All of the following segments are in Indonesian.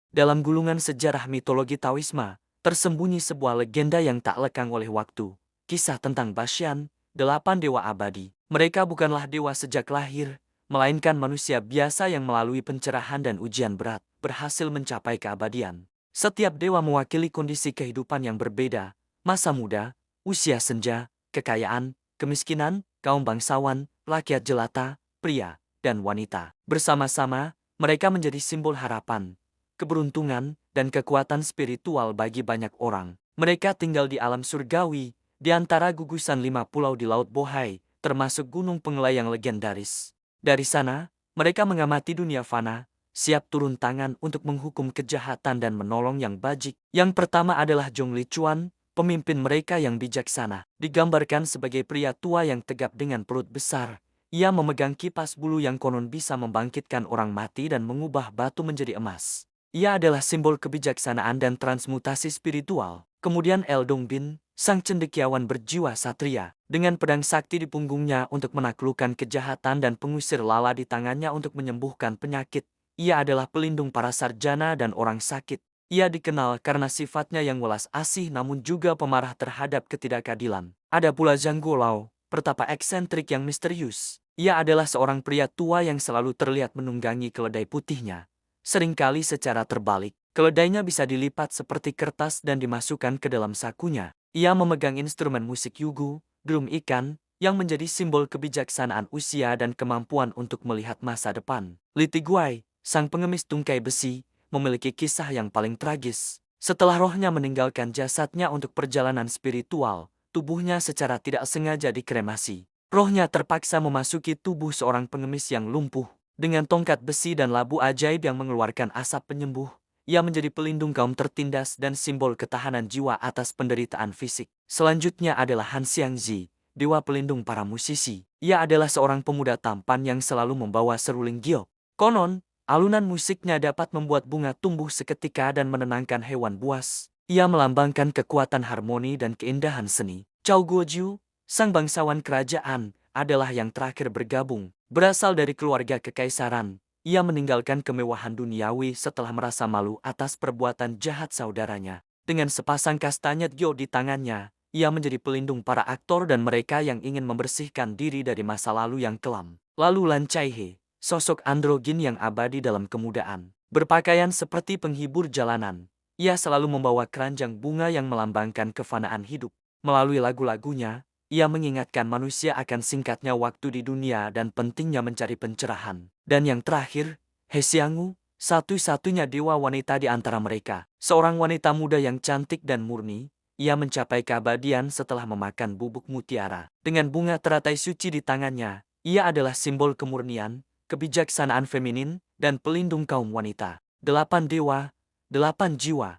Dalam gulungan sejarah mitologi Taoisme, tersembunyi sebuah legenda yang tak lekang oleh waktu. Kisah tentang Bashan, 8 dewa abadi. Mereka bukanlah dewa sejak lahir, melainkan manusia biasa yang melalui pencerahan dan ujian berat, berhasil mencapai keabadian. Setiap dewa mewakili kondisi kehidupan yang berbeda, masa muda, usia senja, kekayaan, kemiskinan, kaum bangsawan, rakyat jelata, pria, dan wanita. Bersama-sama, mereka menjadi simbol harapan, keberuntungan, dan kekuatan spiritual bagi banyak orang. Mereka tinggal di alam surgawi, di antara gugusan 5 pulau di Laut Bohai, termasuk Gunung Penglai yang legendaris. Dari sana, mereka mengamati dunia fana, siap turun tangan untuk menghukum kejahatan dan menolong yang bajik. Yang pertama adalah Zhongli Chuan, pemimpin mereka yang bijaksana. Digambarkan sebagai pria tua yang tegap dengan perut besar. Ia memegang kipas bulu yang konon bisa membangkitkan orang mati dan mengubah batu menjadi emas. Ia adalah simbol kebijaksanaan dan transmutasi spiritual. Kemudian El Dongbin, sang cendekiawan berjiwa satria, dengan pedang sakti di punggungnya untuk menaklukkan kejahatan dan pengusir lala di tangannya untuk menyembuhkan penyakit. Ia adalah pelindung para sarjana dan orang sakit. Ia dikenal karena sifatnya yang welas asih namun juga pemarah terhadap ketidakadilan. Ada pula Zhang Guolao, pertapa eksentrik yang misterius. Ia adalah seorang pria tua yang selalu terlihat menunggangi keledai putihnya. Seringkali secara terbalik, keledainya bisa dilipat seperti kertas dan dimasukkan ke dalam sakunya. Ia memegang instrumen musik yugu, drum ikan, yang menjadi simbol kebijaksanaan usia dan kemampuan untuk melihat masa depan. Li Tiguai, sang pengemis tungkai besi, memiliki kisah yang paling tragis. Setelah rohnya meninggalkan jasadnya untuk perjalanan spiritual, tubuhnya secara tidak sengaja dikremasi. Rohnya terpaksa memasuki tubuh seorang pengemis yang lumpuh. Dengan tongkat besi dan labu ajaib yang mengeluarkan asap penyembuh, ia menjadi pelindung kaum tertindas dan simbol ketahanan jiwa atas penderitaan fisik. Selanjutnya adalah Han Xiangzi, dewa pelindung para musisi. Ia adalah seorang pemuda tampan yang selalu membawa seruling giok. Konon, alunan musiknya dapat membuat bunga tumbuh seketika dan menenangkan hewan buas. Ia melambangkan kekuatan harmoni dan keindahan seni. Cao Guoju, sang bangsawan kerajaan, adalah yang terakhir bergabung. Berasal dari keluarga kekaisaran, ia meninggalkan kemewahan duniawi setelah merasa malu atas perbuatan jahat saudaranya. Dengan sepasang kastanyet gyo di tangannya, ia menjadi pelindung para aktor dan mereka yang ingin membersihkan diri dari masa lalu yang kelam. Lalu Lan Chaihe, sosok androgin yang abadi dalam kemudaan. Berpakaian seperti penghibur jalanan, ia selalu membawa keranjang bunga yang melambangkan kefanaan hidup. Melalui lagu-lagunya, ia mengingatkan manusia akan singkatnya waktu di dunia dan pentingnya mencari pencerahan. Dan yang terakhir, He Xianggu, satu-satunya dewa wanita di antara mereka. Seorang wanita muda yang cantik dan murni, ia mencapai keabadian setelah memakan bubuk mutiara. Dengan bunga teratai suci di tangannya, ia adalah simbol kemurnian, kebijaksanaan feminin, dan pelindung kaum wanita. 8 dewa, 8 jiwa.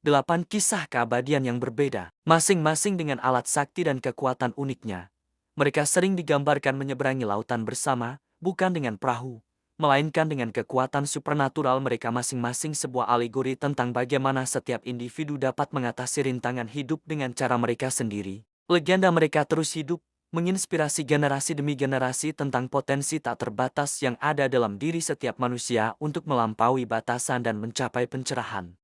8 kisah keabadian yang berbeda, masing-masing dengan alat sakti dan kekuatan uniknya. Mereka sering digambarkan menyeberangi lautan bersama, bukan dengan perahu, melainkan dengan kekuatan supernatural mereka masing-masing, sebuah alegori tentang bagaimana setiap individu dapat mengatasi rintangan hidup dengan cara mereka sendiri. Legenda mereka terus hidup, menginspirasi generasi demi generasi tentang potensi tak terbatas yang ada dalam diri setiap manusia untuk melampaui batasan dan mencapai pencerahan.